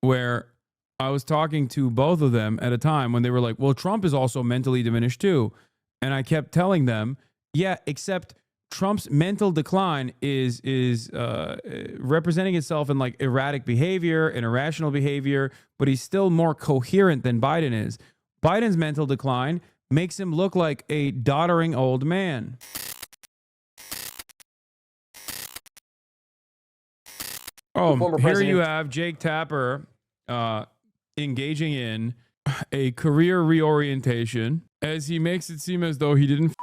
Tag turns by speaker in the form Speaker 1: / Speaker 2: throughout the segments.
Speaker 1: where I was talking to both of them at a time when they were like, well, Trump is also mentally diminished too. And I kept telling them, yeah, except Trump's mental decline is representing itself in like erratic behavior and irrational behavior, but he's still more coherent than Biden is. Biden's mental decline makes him look like a doddering old man. Oh, here you have Jake Tapper engaging in a career reorientation as he makes it seem as though he didn't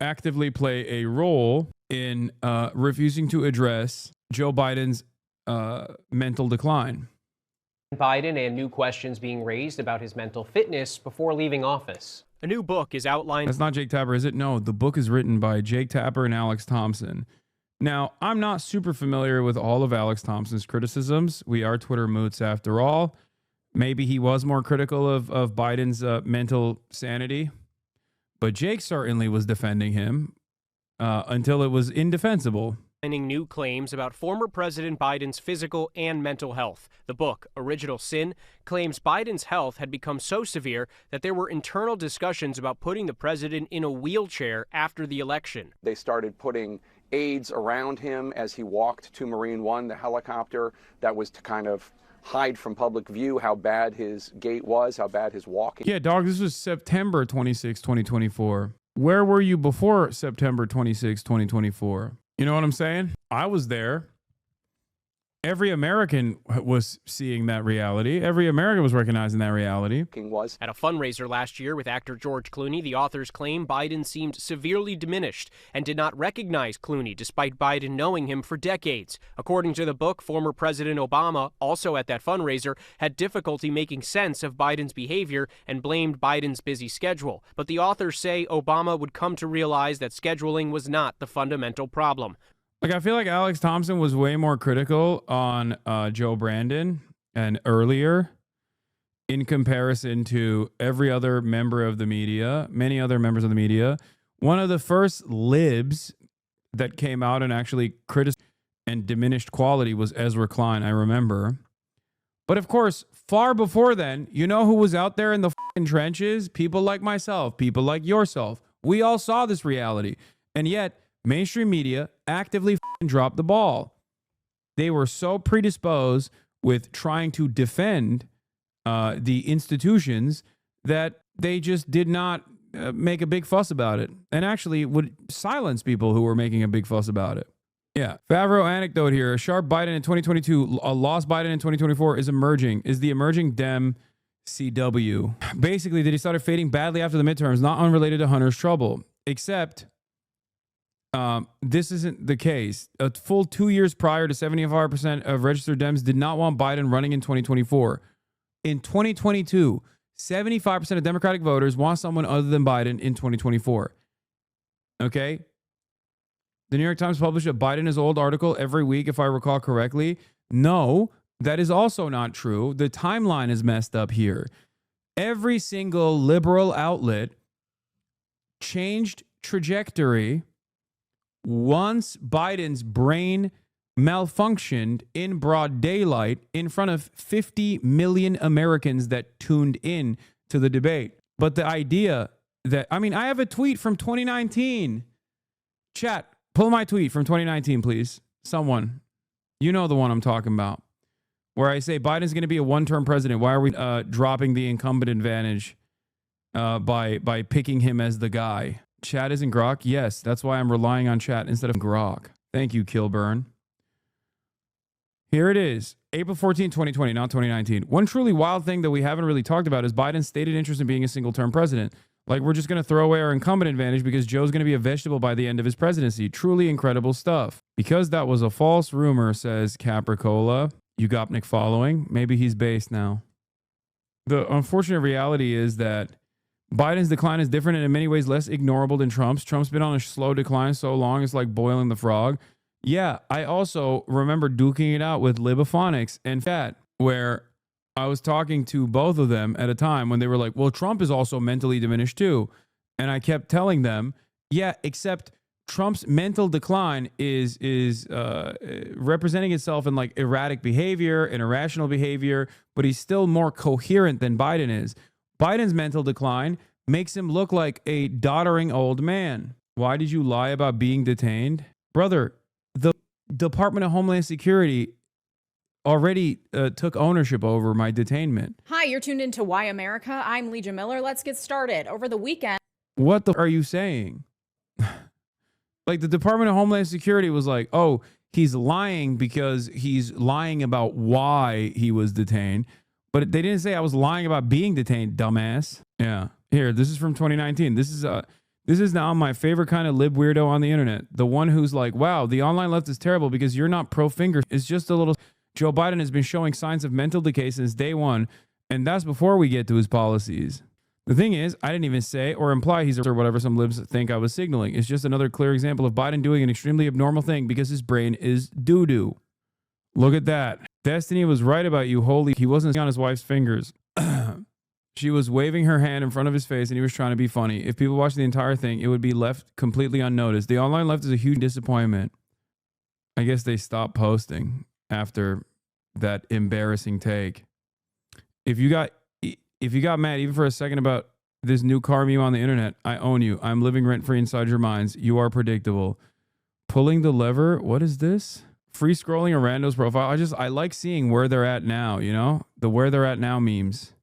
Speaker 1: actively play a role in refusing to address Joe Biden's mental decline.
Speaker 2: Biden and new questions being raised about his mental fitness before leaving office. A new book is outlined.
Speaker 1: That's not Jake Tapper, is it? No, the book is written by Jake Tapper and Alex Thompson. Now, I'm not super familiar with all of Alex Thompson's criticisms. We are Twitter moots after all. Maybe he was more critical of Biden's mental sanity, but Jake certainly was defending him until it was indefensible.
Speaker 2: New claims about former President Biden's physical and mental health. The book, Original Sin, claims Biden's health had become so severe that there were internal discussions about putting the president in a wheelchair after the election.
Speaker 3: They started putting aides around him as he walked to Marine One, the helicopter. That was to kind of hide from public view how bad his gait was, how bad his walking.
Speaker 1: Yeah, dog, this was September 26, 2024. Where were you before September 26, 2024? You know what I'm saying? I was there. Every American was seeing that reality. Every American was recognizing that reality.
Speaker 2: At a fundraiser last year with actor George Clooney, the authors claim Biden seemed severely diminished and did not recognize Clooney despite Biden knowing him for decades. According to the book, former President Obama, also at that fundraiser, had difficulty making sense of Biden's behavior and blamed Biden's busy schedule. But the authors say Obama would come to realize that scheduling was not the fundamental problem.
Speaker 1: Like, I feel like Alex Thompson was way more critical on Joe Brandon and earlier in comparison to every other member of the media, many other members of the media. One of the first libs that came out and actually criticized and diminished quality was Ezra Klein, I remember. But of course, far before then, you know who was out there in the fucking trenches? People like myself, people like yourself. We all saw this reality. And yet, mainstream media actively dropped the ball. They were so predisposed with trying to defend the institutions that they just did not make a big fuss about it, and actually would silence people who were making a big fuss about it. Yeah. Favreau anecdote here. A sharp Biden in 2022, a lost Biden in 2024 is emerging. Is the emerging Dem CW. Basically, that he started fading badly after the midterms, not unrelated to Hunter's trouble, except this isn't the case. A full 2 years prior to 75% of registered Dems did not want Biden running in 2024. In 2022, 75% of Democratic voters want someone other than Biden in 2024. Okay? The New York Times published a Biden is old article every week, if I recall correctly. No, that is also not true. The timeline is messed up here. Every single liberal outlet changed trajectory once Biden's brain malfunctioned in broad daylight in front of 50 million Americans that tuned in to the debate. But the idea that, I mean, I have a tweet from 2019. Chat, pull my tweet from 2019, please. Someone. You know the one I'm talking about. Where I say Biden's going to be a one-term president. Why are we dropping the incumbent advantage by picking him as the guy? Chat isn't Grok? Yes, that's why I'm relying on chat instead of Grok. Thank you, Kilburn. Here it is. April 14, 2020, not 2019. One truly wild thing that we haven't really talked about is Biden's stated interest in being a single-term president. Like, we're just going to throw away our incumbent advantage because Joe's going to be a vegetable by the end of his presidency. Truly incredible stuff. Because that was a false rumor, says Capricola. Ugopnik following. Maybe he's based now. The unfortunate reality is that Biden's decline is different and in many ways less ignorable than Trump's. Trump's been on a slow decline so long it's like boiling the frog. Yeah, I also remember duking it out with Libophonics and Fat, where I was talking to both of them at a time when they were like, well, Trump is also mentally diminished too. And I kept telling them, yeah, except Trump's mental decline is representing itself in like erratic behavior and irrational behavior, but he's still more coherent than Biden is. Biden's mental decline makes him look like a doddering old man. Why did you lie about being detained? Brother, the Department of Homeland Security already took ownership over my detainment.
Speaker 4: Hi, you're tuned into Why America. I'm Legia Miller. Let's get started. Over the weekend.
Speaker 1: What the are you saying? Like the Department of Homeland Security was like, oh, he's lying because he's lying about why he was detained. But they didn't say I was lying about being detained, dumbass. Yeah. Here, this is from 2019. This is now my favorite kind of lib weirdo on the internet. The one who's like, wow, the online left is terrible because you're not pro-finger. It's just a little... Joe Biden has been showing signs of mental decay since day one, and that's before we get to his policies. The thing is, I didn't even say or imply he's or whatever some libs think I was signaling. It's just another clear example of Biden doing an extremely abnormal thing because his brain is doo-doo. Look at that. Destiny was right about you. Holy, he wasn't on his wife's fingers. She was waving her hand in front of his face and he was trying to be funny. If people watched the entire thing, it would be left completely unnoticed. The online left is a huge disappointment. I guess they stopped posting after that embarrassing take. If you got mad even for a second about this new car meme on the internet, I own you. I'm living rent-free inside your minds. You are predictable. Pulling the lever. What is this? Free scrolling a rando's profile. I like seeing where they're at now, you know? The where they're at now memes.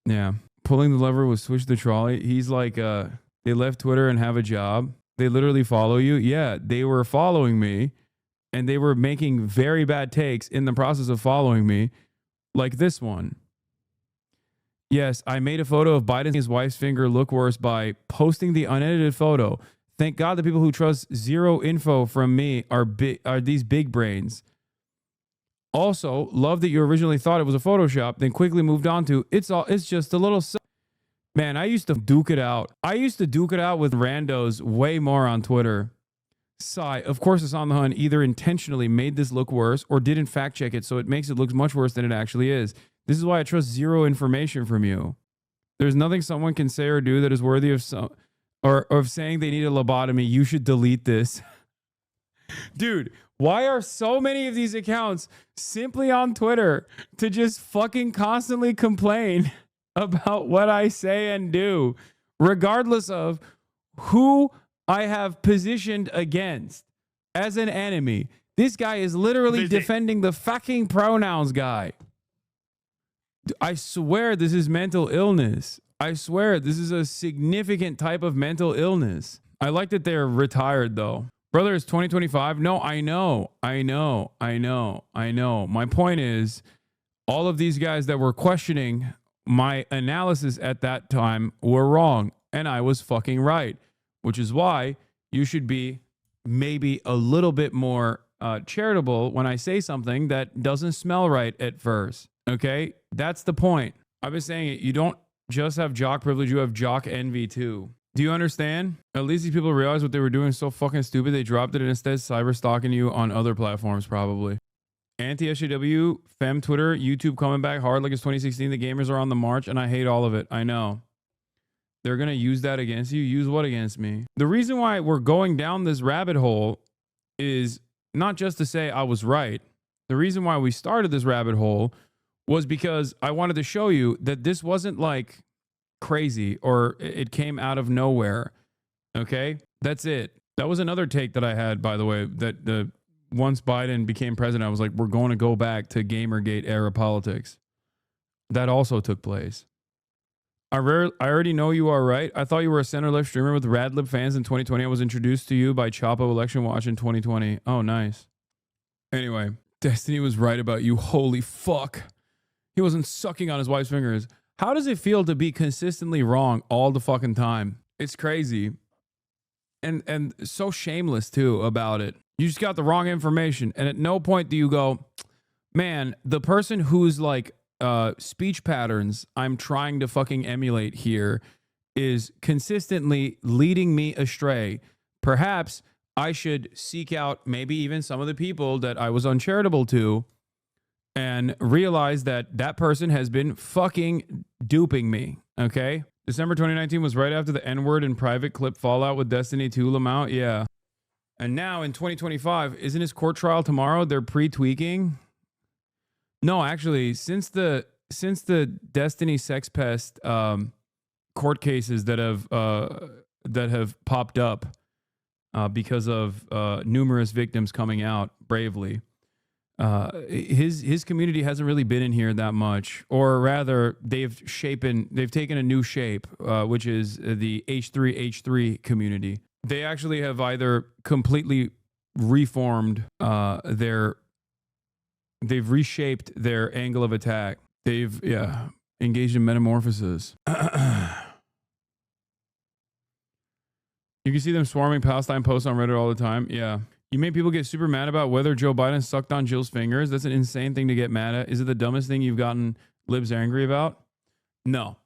Speaker 1: Yeah. Pulling the lever was switch the trolley. He's like, they left Twitter and have a job. They literally follow you. Yeah, they were following me and they were making very bad takes in the process of following me. Like this one. Yes, I made a photo of Biden and his wife's finger look worse by posting the unedited photo. Thank God the people who trust zero info from me are these big brains. Also, love that you originally thought it was a Photoshop, then quickly moved on to it's just a little. Man, I used to duke it out. I used to duke it out with randos way more on Twitter. Sigh. Of course, Hasan the Hun either intentionally made this look worse or didn't fact check it, so it makes it look much worse than it actually is. This is why I trust zero information from you. There's nothing someone can say or do that is worthy of of saying they need a lobotomy. You should delete this. Dude, why are so many of these accounts simply on Twitter to just fucking constantly complain about what I say and do, regardless of who I have positioned against as an enemy? This guy is literally defending the fucking pronouns guy. I swear this is mental illness. I swear this is a significant type of mental illness. I like that they're retired though. Brother, it's 2025. No, I know. My point is, all of these guys that were questioning my analysis at that time were wrong, and I was fucking right, which is why you should be maybe a little bit more charitable when I say something that doesn't smell right at first. Okay? That's the point. I've been saying it. You don't just have jock privilege, you have jock envy too. Do you understand? At least these people realized what they were doing is so fucking stupid, they dropped it and instead cyber stalking you on other platforms probably. Anti-SJW, fem Twitter, YouTube coming back hard like it's 2016. The gamers are on the march and I hate all of it. I know. They're going to use that against you. Use what against me? The reason why we're going down this rabbit hole is not just to say I was right. The reason why we started this rabbit hole was because I wanted to show you that this wasn't like crazy or it came out of nowhere. Okay? That's it. That was another take that I had, by the way, that once Biden became president, I was like, we're going to go back to Gamergate era politics. That also took place. I already know you are right. I thought you were a center-left streamer with Radlib fans in 2020. I was introduced to you by Chapo Election Watch in 2020. Oh, nice. Anyway, Destiny was right about you. Holy fuck. He wasn't sucking on his wife's fingers. How does it feel to be consistently wrong all the fucking time? It's crazy. And so shameless too about it. You just got the wrong information. And at no point do you go, man, the person who's like speech patterns I'm trying to fucking emulate here is consistently leading me astray. Perhaps I should seek out maybe even some of the people that I was uncharitable to and realize that that person has been fucking duping me, okay? December 2019 was right after the N-word and private clip fallout with Destiny 2 Lamau. Yeah. And now in 2025, isn't his court trial tomorrow? They're pre-tweaking. No, actually, since the Destiny Sex Pest court cases that have popped up because of numerous victims coming out bravely, his community hasn't really been in here that much, or rather, they've taken a new shape, which is the H3H3 community. They actually have either completely reformed they've reshaped their angle of attack. They've engaged in metamorphosis. You can see them swarming Palestine posts on Reddit all the time. Yeah. You made people get super mad about whether Joe Biden sucked on Jill's fingers. That's an insane thing to get mad at. Is it the dumbest thing you've gotten libs angry about? No.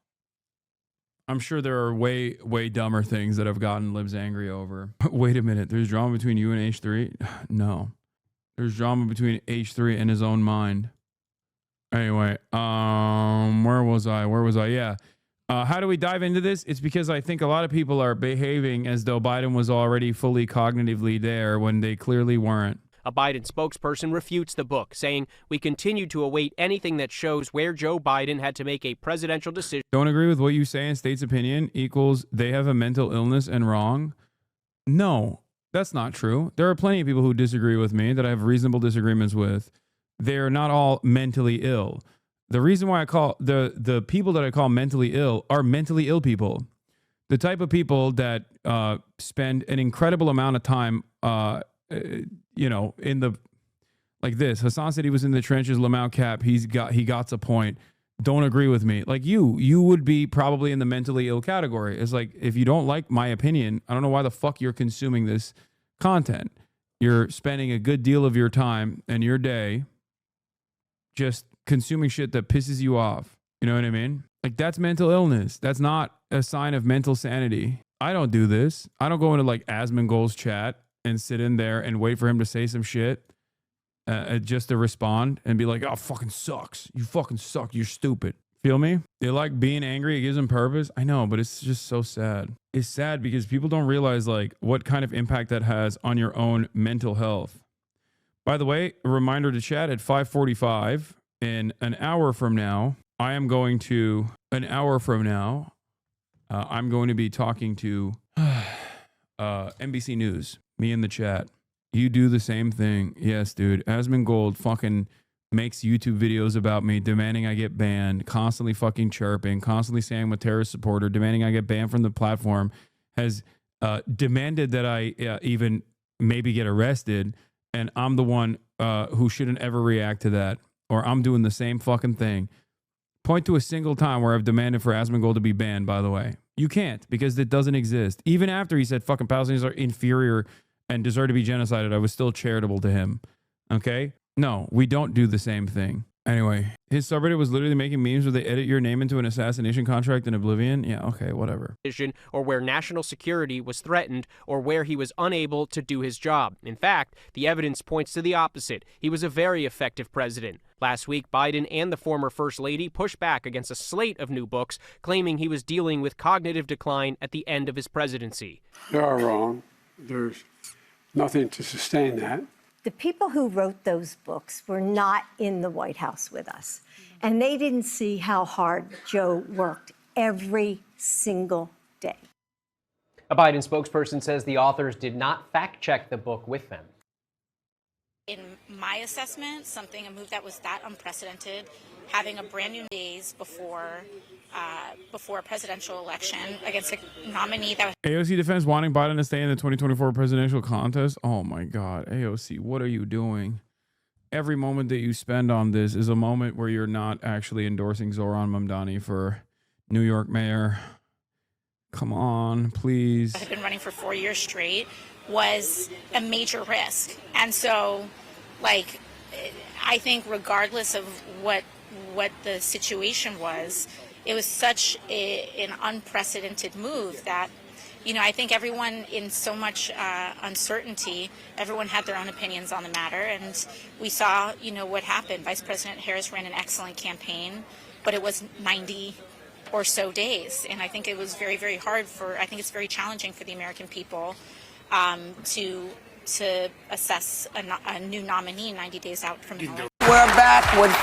Speaker 1: I'm sure there are way, way dumber things that I've gotten libs angry over. Wait a minute. There's drama between you and H3? No. There's drama between H3 and his own mind. Anyway, where was I? Yeah. How do we dive into this? It's because I think a lot of people are behaving as though Biden was already fully cognitively there when they clearly weren't.
Speaker 2: A Biden spokesperson refutes the book, saying, "We continue to await anything that shows where Joe Biden had to make a presidential decision."
Speaker 1: Don't agree with what you say in state's opinion equals they have a mental illness and wrong? No, that's not true. There are plenty of people who disagree with me that I have reasonable disagreements with. They're not all mentally ill. The reason why I call the people that I call mentally ill are mentally ill people. The type of people that spend an incredible amount of time, in the, like this. Hasan said he was in the trenches, Lamau cap. He got a point. Don't agree with me. Like you would be probably in the mentally ill category. It's like, if you don't like my opinion, I don't know why the fuck you're consuming this content. You're spending a good deal of your time and your day just consuming shit that pisses you off. You know what I mean? Like, that's mental illness. That's not a sign of mental sanity. I don't do this. I don't go into like Asmongold's chat and sit in there and wait for him to say some shit just to respond and be like, "Oh, fucking sucks. You fucking suck. You're stupid." Feel me? They like being angry. It gives them purpose. I know, but it's just so sad. It's sad because people don't realize like what kind of impact that has on your own mental health. By the way, a reminder to chat at 5:45 in an hour from now. I'm going to be talking to NBC News. Me in the chat. You do the same thing. Yes, dude. Asmongold fucking makes YouTube videos about me, demanding I get banned, constantly fucking chirping, constantly saying I'm a terrorist supporter, demanding I get banned from the platform, has demanded that I even maybe get arrested, and I'm the one who shouldn't ever react to that, or I'm doing the same fucking thing. Point to a single time where I've demanded for Asmongold to be banned, by the way. You can't, because it doesn't exist. Even after he said fucking Palestinians are inferior and deserve to be genocided, I was still charitable to him. Okay? No, we don't do the same thing. Anyway, his subreddit was literally making memes where they edit your name into an assassination contract in Oblivion. Yeah, okay, whatever.
Speaker 2: Or where national security was threatened, or where he was unable to do his job. In fact, the evidence points to the opposite. He was a very effective president. Last week, Biden and the former First Lady pushed back against a slate of new books, claiming he was dealing with cognitive decline at the end of his presidency.
Speaker 5: You are wrong. There's nothing to sustain that.
Speaker 6: The people who wrote those books were not in the White House with us, and they didn't see how hard Joe worked every single day.
Speaker 2: A Biden spokesperson says the authors did not fact-check the book with them.
Speaker 7: In my assessment, a move that was that unprecedented, having a brand new days before a presidential election against a nominee that was
Speaker 1: AOC defense wanting Biden to stay in the 2024 presidential contest. Oh my God, AOC, what are you doing? Every moment that you spend on this is a moment where you're not actually endorsing Zohran Mamdani for New York mayor. Come on, please.
Speaker 7: had been running for 4 years straight was a major risk. And so, like, I think regardless of what the situation was, it was such an unprecedented move that, I think everyone in so much uncertainty, everyone had their own opinions on the matter. And we saw, what happened. Vice President Harris ran an excellent campaign, but it was 90 or so days. And I think it was very, very hard I think it's very challenging for the American people to to assess a new nominee 90 days out from the election.
Speaker 8: We're back with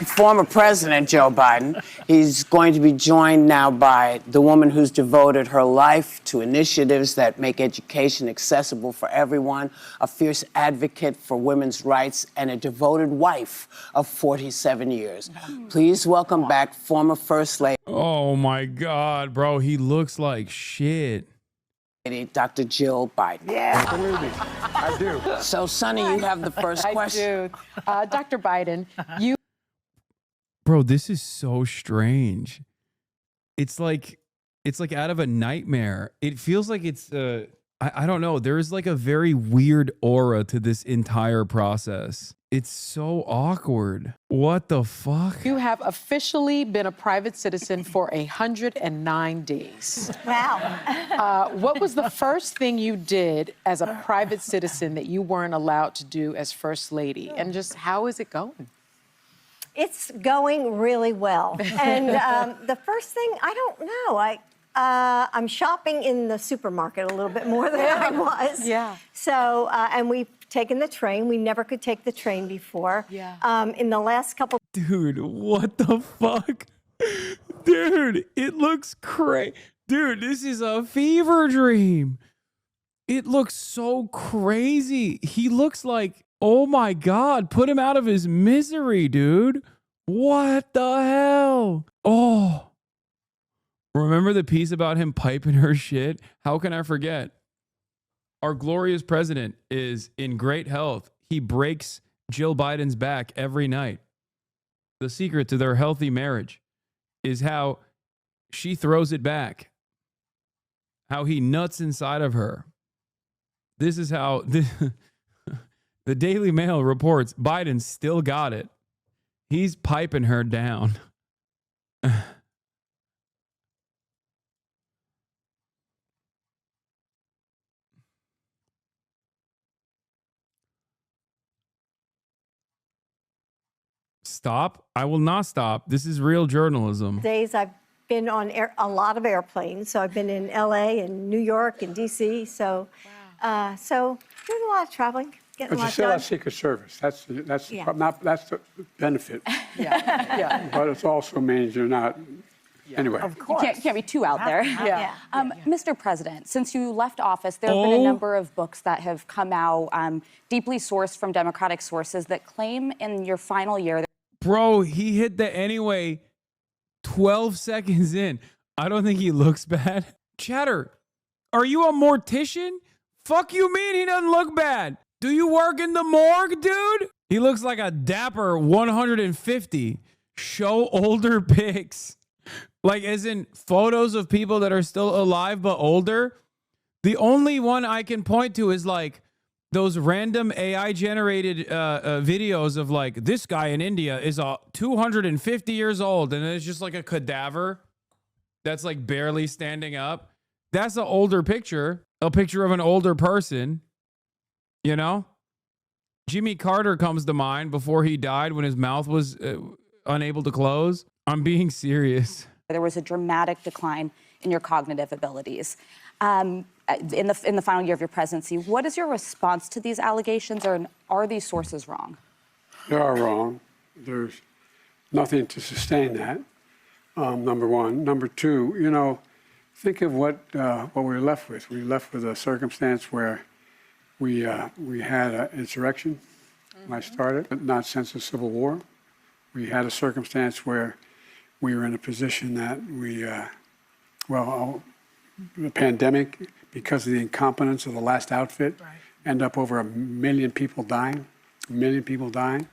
Speaker 8: former President Joe Biden. He's going to be joined now by the woman who's devoted her life to initiatives that make education accessible for everyone, a fierce advocate for women's rights, and a devoted wife of 47 years. Please welcome back former First Lady.
Speaker 1: Oh my God, bro. He looks like shit.
Speaker 8: Dr. Jill Biden.
Speaker 5: Yeah. Believe me, I do.
Speaker 8: So, Sonny, you have the first question.
Speaker 9: I do. Dr. Biden, you...
Speaker 1: Bro, this is so strange. It's like out of a nightmare. It feels like it's, I don't know. There is like a very weird aura to this entire process. It's so awkward. What the fuck?
Speaker 9: You have officially been a private citizen for 109 days.
Speaker 6: Wow.
Speaker 9: What was the first thing you did as a private citizen that you weren't allowed to do as First Lady? And just how is it going?
Speaker 6: It's going really well. And the first thing, I don't know. I'm shopping in the supermarket a little bit more than I was.
Speaker 9: Yeah.
Speaker 6: So, and we've taken the train. We never could take the train before.
Speaker 9: Yeah.
Speaker 6: In the last couple...
Speaker 1: Dude, what the fuck? Dude, it looks crazy. Dude, this is a fever dream. It looks so crazy. He looks like, oh my God, put him out of his misery, dude. What the hell? Oh. Remember the piece about him piping her shit? How can I forget? Our glorious president is in great health. He breaks Jill Biden's back every night. The secret to their healthy marriage is how she throws it back, how he nuts inside of her. This is how the Daily Mail reports Biden still got it. He's piping her down. Stop. I will not stop. This is real journalism.
Speaker 6: Days I've been on a lot of airplanes. So I've been in LA and New York and DC. So, so doing a lot of traveling, getting
Speaker 5: But
Speaker 6: a
Speaker 5: you
Speaker 6: lot
Speaker 5: still
Speaker 6: done.
Speaker 5: have Secret Service. That's
Speaker 6: Yeah.
Speaker 5: that's the benefit.
Speaker 9: Yeah.
Speaker 5: But it also means you're not. Anyway.
Speaker 6: Of course.
Speaker 10: Can't be too out there.
Speaker 6: Yeah.
Speaker 10: Mr. President, since you left office, there have been a number of books that have come out, deeply sourced from Democratic sources, that claim in your final year.
Speaker 1: Bro, he hit the anyway 12 seconds in. I don't think he looks bad. Chatter, are you a mortician? Fuck you mean he doesn't look bad? Do you work in the morgue, dude? He looks like a dapper 150. Show older pics. Like, as in photos of people that are still alive but older. The only one I can point to is like those random AI generated videos of like, this guy in India is 250 years old and it's just like a cadaver that's like barely standing up. That's an older picture, a picture of an older person, you know? Jimmy Carter comes to mind before he died when his mouth was unable to close. I'm being serious.
Speaker 10: There was a dramatic decline in your cognitive abilities in the final year of your presidency. What is your response to these allegations, or are these sources wrong?
Speaker 5: They are wrong. There's nothing to sustain that, number one. Number two, you know, think of what we're left with. We're left with a circumstance where we had an insurrection when I started, but not since the Civil War. We had a circumstance where we were in a position that the pandemic, because of the incompetence of the last outfit, end up over 1 million people dying, 1 million people dying.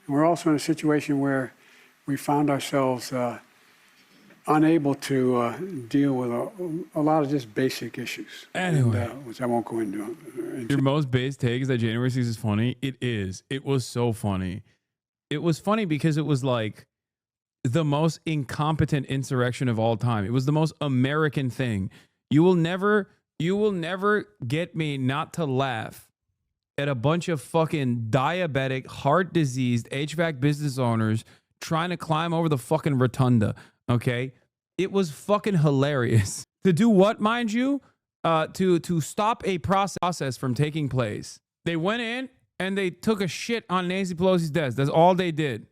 Speaker 5: And we're also in a situation where we found ourselves unable to deal with a lot of just basic issues.
Speaker 1: Anyway.
Speaker 5: And, which I won't go into.
Speaker 1: Your most base take is that January 6th is funny. It is. It was so funny. It was funny because it was like the most incompetent insurrection of all time. It was the most American thing. You will never get me not to laugh at a bunch of fucking diabetic, heart diseased HVAC business owners trying to climb over the fucking rotunda. Okay. It was fucking hilarious. To do what, mind you? to stop a process from taking place. They went in and they took a shit on Nancy Pelosi's desk. That's all they did.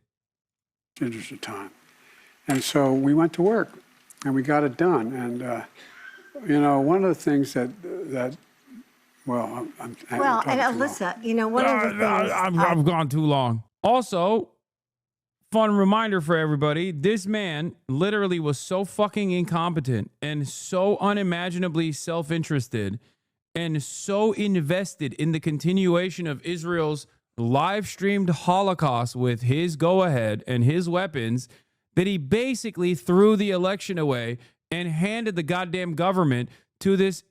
Speaker 5: Interest of time. And so we went to work and we got it done. And, you know, one of the things that well, and
Speaker 6: Alyssa, you know, one of the things.
Speaker 1: I've gone too long. Also, fun reminder for everybody, this man literally was so fucking incompetent and so unimaginably self-interested and so invested in the continuation of Israel's live-streamed Holocaust with his go-ahead and his weapons that he basically threw the election away and handed the goddamn government to this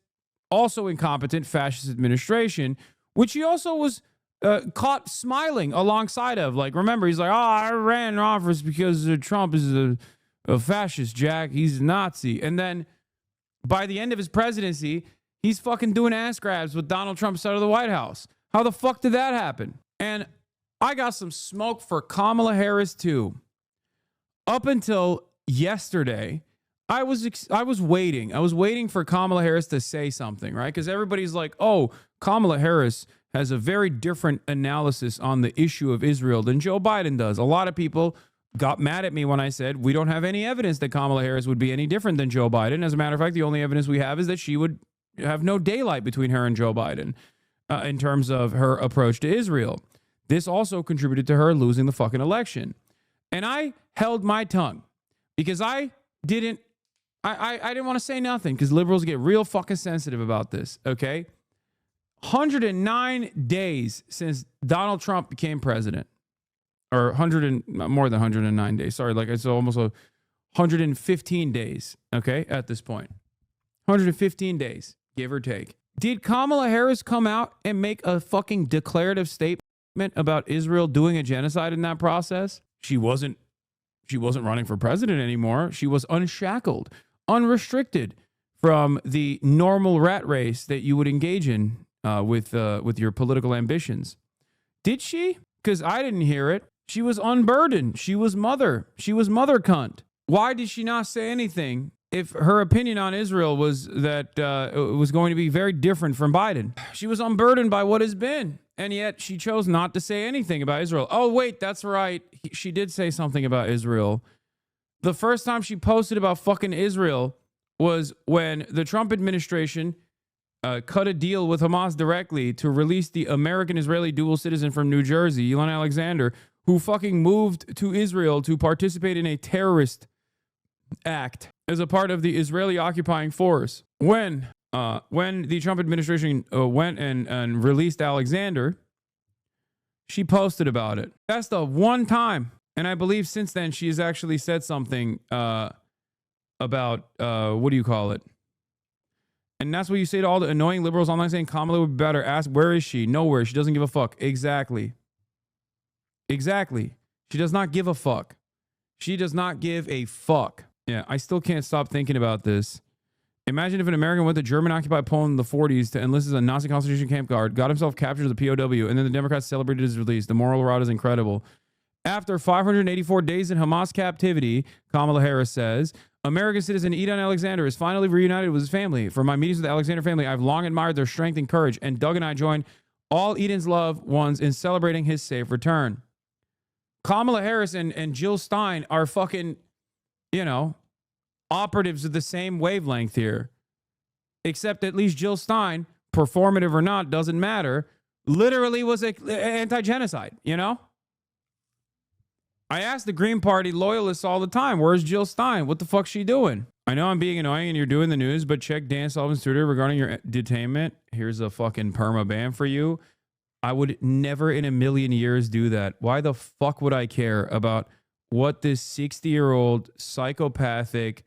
Speaker 1: also incompetent fascist administration, which he also was caught smiling alongside of. Like, remember, he's like, oh, I ran in office because Trump is a fascist, Jack. He's a Nazi. And then by the end of his presidency, he's fucking doing ass grabs with Donald Trump's out of the White House. How the fuck did that happen? And I got some smoke for Kamala Harris, too. Up until yesterday, I was waiting. I was waiting for Kamala Harris to say something, right? Because everybody's like, oh, Kamala Harris has a very different analysis on the issue of Israel than Joe Biden does. A lot of people got mad at me when I said we don't have any evidence that Kamala Harris would be any different than Joe Biden. As a matter of fact, the only evidence we have is that she would have no daylight between her and Joe Biden in terms of her approach to Israel. This also contributed to her losing the fucking election. And I held my tongue because I didn't want to say nothing because liberals get real fucking sensitive about this, okay? 109 days since Donald Trump became president, or more than 109 days. Sorry, like it's almost 115 days, okay, at this point. 115 days, give or take. Did Kamala Harris come out and make a fucking declarative statement about Israel doing a genocide in that process? She wasn't running for president anymore. She was unshackled, unrestricted from the normal rat race that you would engage in with your political ambitions. Did she? Because I didn't hear it. She was unburdened. She was mother. She was mother cunt. Why did she not say anything if her opinion on Israel was that it was going to be very different from Biden? She was unburdened by what has been, and yet she chose not to say anything about Israel. Oh, wait, that's right. She did say something about Israel. The first time she posted about fucking Israel was when the Trump administration cut a deal with Hamas directly to release the American-Israeli dual citizen from New Jersey, Elon Alexander, who fucking moved to Israel to participate in a terrorist act as a part of the Israeli occupying force. When the Trump administration went and released Alexander, she posted about it. That's the one time. And I believe since then she has actually said something about, what do you call it? And that's what you say to all the annoying liberals online saying Kamala would be better. Ask, where is she? Nowhere. She doesn't give a fuck. Exactly. She does not give a fuck. She does not give a fuck. Yeah, I still can't stop thinking about this. Imagine if an American went to German-occupied Poland in the 40s to enlist as a Nazi concentration camp guard, got himself captured as a POW, and then the Democrats celebrated his release. The moral route is incredible. After 584 days in Hamas captivity, Kamala Harris says, American citizen Edon Alexander is finally reunited with his family. From my meetings with the Alexander family, I've long admired their strength and courage, and Doug and I join all Edon's loved ones in celebrating his safe return. Kamala Harris and Jill Stein are fucking, operatives of the same wavelength here. Except at least Jill Stein, performative or not, doesn't matter, literally was anti-genocide, I ask the Green Party loyalists all the time, where's Jill Stein? What the fuck's she doing? I know I'm being annoying and you're doing the news, but check Dan Sullivan's Twitter regarding your detainment. Here's a fucking perma ban for you. I would never in a million years do that. Why the fuck would I care about what this 60-year-old psychopathic,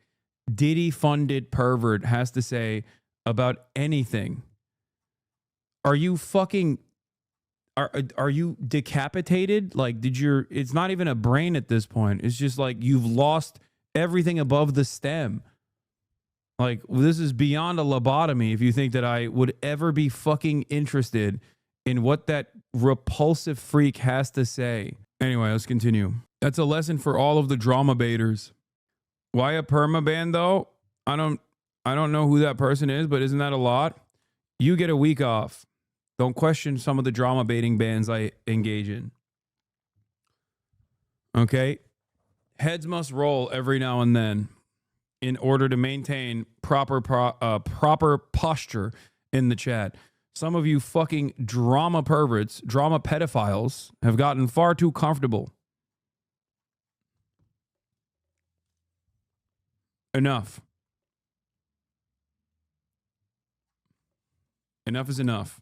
Speaker 1: Diddy-funded pervert has to say about anything? Are you fucking... Are you decapitated? Like, it's not even a brain at this point. It's just like you've lost everything above the stem. Like, this is beyond a lobotomy if you think that I would ever be fucking interested in what that repulsive freak has to say. Anyway, let's continue. That's a lesson for all of the drama baiters. Why a permaban though? I I don't know who that person is, but isn't that a lot? You get a week off. Don't question some of the drama baiting bans I engage in. Okay? Heads must roll every now and then in order to maintain proper posture in the chat. Some of you fucking drama perverts, drama pedophiles have gotten far too comfortable. Enough. Enough is enough.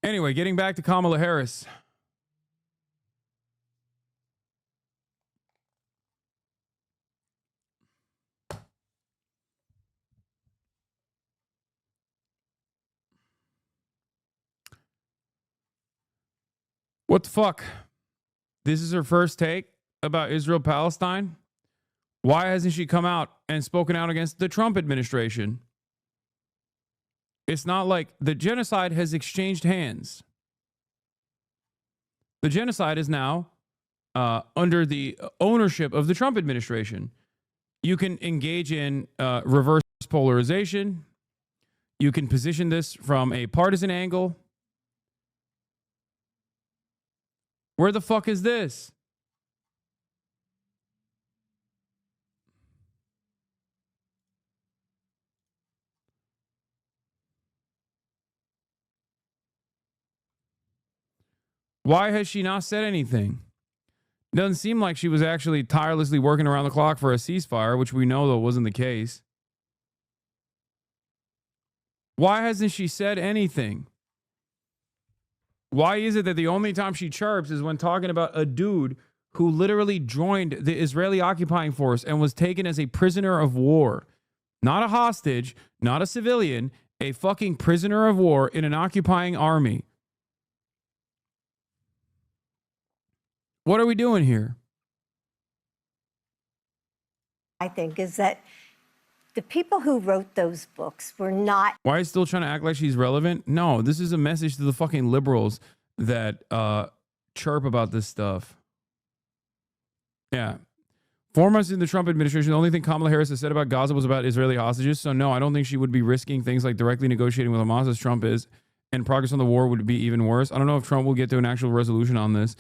Speaker 1: Anyway, getting back to Kamala Harris. What the fuck? This is her first take about Israel-Palestine? Why hasn't she come out and spoken out against the Trump administration? It's not like the genocide has exchanged hands. The genocide is now under the ownership of the Trump administration. You can engage in reverse polarization. You can position this from a partisan angle. Where the fuck is this? Why has she not said anything? Doesn't seem like she was actually tirelessly working around the clock for a ceasefire, which we know though wasn't the case. Why hasn't she said anything? Why is it that the only time she chirps is when talking about a dude who literally joined the Israeli occupying force and was taken as a prisoner of war? Not a hostage, not a civilian, a fucking prisoner of war in an occupying army. What are we doing here?
Speaker 6: I think is that the people who wrote those books were not.
Speaker 1: Why is still trying to act like she's relevant? No, this is a message to the fucking liberals that chirp about this stuff. Yeah. 4 months in the Trump administration, the only thing Kamala Harris has said about Gaza was about Israeli hostages. So no, I don't think she would be risking things like directly negotiating with Hamas as Trump is, and progress on the war would be even worse. I don't know if Trump will get to an actual resolution on this.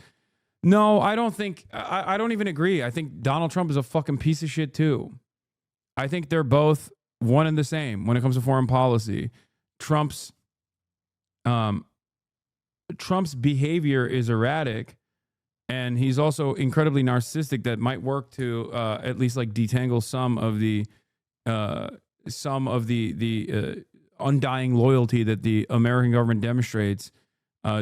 Speaker 1: No, I don't think, I don't even agree. I think Donald Trump is a fucking piece of shit too. I think they're both one and the same when it comes to foreign policy. Trump's behavior is erratic, and he's also incredibly narcissistic. That might work to at least like detangle some of the undying loyalty that the American government demonstrates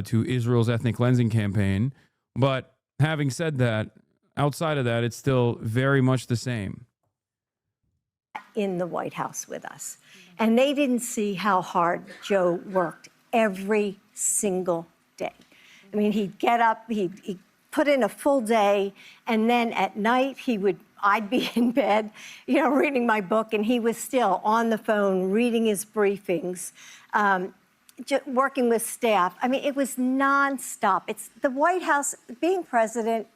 Speaker 1: to Israel's ethnic cleansing campaign. But having said that, outside of that, it's still very much the same.
Speaker 6: In the White House with us. And they didn't see how hard Joe worked every single day. I mean, he'd get up, he'd put in a full day, and then at night I'd be in bed, reading my book, and he was still on the phone, reading his briefings, working with staff. I mean, it was nonstop. It's the White House, being president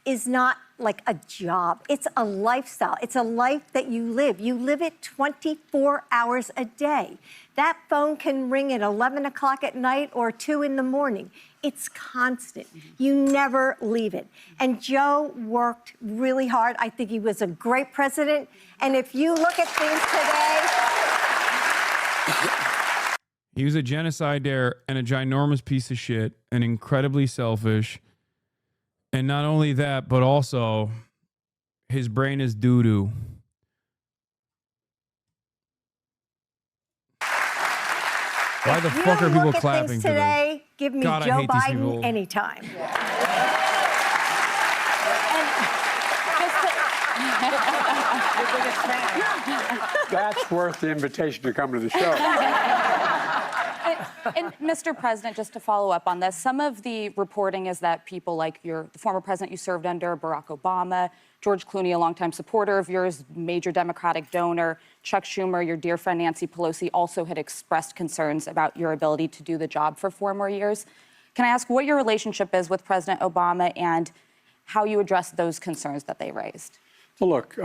Speaker 6: is not like a job. It's a lifestyle. It's a life that you live. You live it 24 hours a day. That phone can ring at 11 o'clock at night or 2 in the morning. It's constant. You never leave it. And Joe worked really hard. I think he was a great president. And if you look at things today...
Speaker 1: He was a genocidaire and a ginormous piece of shit and incredibly selfish. And not only that, but also his brain is doo-doo. Why the fuck are people clapping for
Speaker 6: today?
Speaker 1: this?
Speaker 6: Give me
Speaker 1: God,
Speaker 6: Joe Biden anytime.
Speaker 5: That's worth the invitation to come to the show.
Speaker 10: And Mr. President, just to follow up on this, some of the reporting is that people like the former president you served under, Barack Obama, George Clooney, a longtime supporter of yours, major Democratic donor, Chuck Schumer, your dear friend Nancy Pelosi, also had expressed concerns about your ability to do the job for 4 more years. Can I ask what your relationship is with President Obama, and how you address those concerns that they raised.
Speaker 5: Well, look,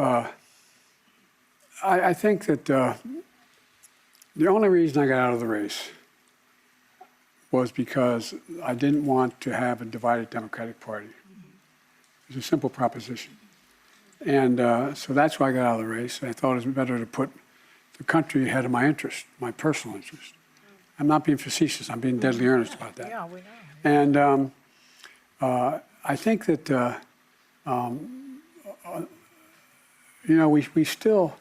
Speaker 5: I think that the only reason I got out of the race was because I didn't want to have a divided Democratic Party. It was a simple proposition. And so that's why I got out of the race. I thought it was better to put the country ahead of my interest, my personal interest. I'm not being facetious. I'm being deadly earnest about that. Yeah, we know. And I think that, you know, we still,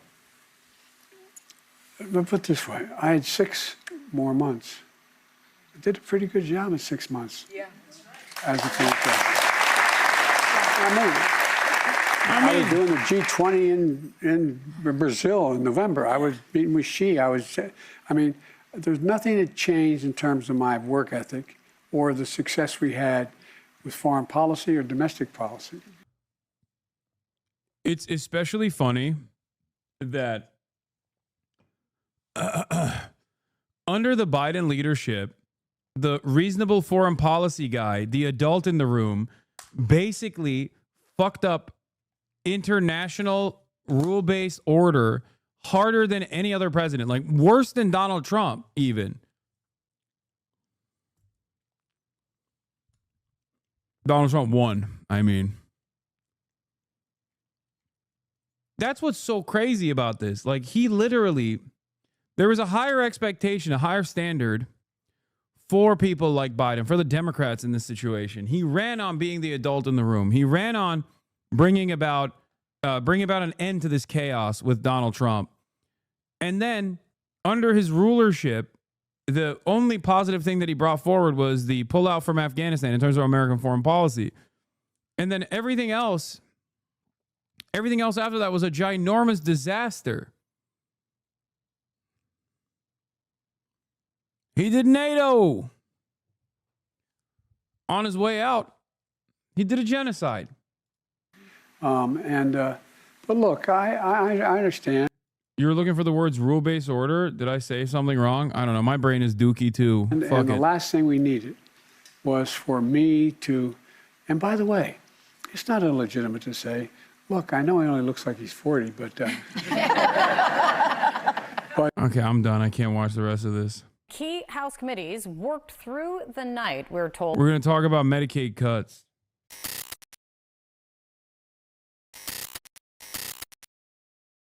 Speaker 5: let me put it this way. I had 6 more months. I did a pretty good job in 6 months. Yeah. As a former president. I was doing the G20 in Brazil in November. I was meeting with Xi. I mean, there's nothing that changed in terms of my work ethic or the success we had with foreign policy or domestic policy.
Speaker 1: It's especially funny that under the Biden leadership, the reasonable foreign policy guy, the adult in the room, basically fucked up international rule-based order harder than any other president, like worse than Donald Trump even. Donald Trump won, I mean. That's what's so crazy about this. Like, he literally, there was a higher expectation, a higher standard for people like Biden, for the Democrats in this situation. He ran on being the adult in the room. He ran on bringing about an end to this chaos with Donald Trump. And then under his rulership, the only positive thing that he brought forward was the pullout from Afghanistan in terms of American foreign policy. And then everything else after that was a ginormous disaster. He did NATO. On his way out, he did a genocide. But
Speaker 5: look, I understand.
Speaker 1: You were looking for the words rule-based order. Did I say something wrong? I don't know. My brain is dookie too.
Speaker 5: And the last thing we needed was for me to, and by the way, it's not illegitimate to say, look, I know he only looks like he's 40, but
Speaker 1: okay, I'm done. I can't watch the rest of this.
Speaker 11: Key House committees worked through the night, we're told.
Speaker 1: We're going to talk about Medicaid cuts.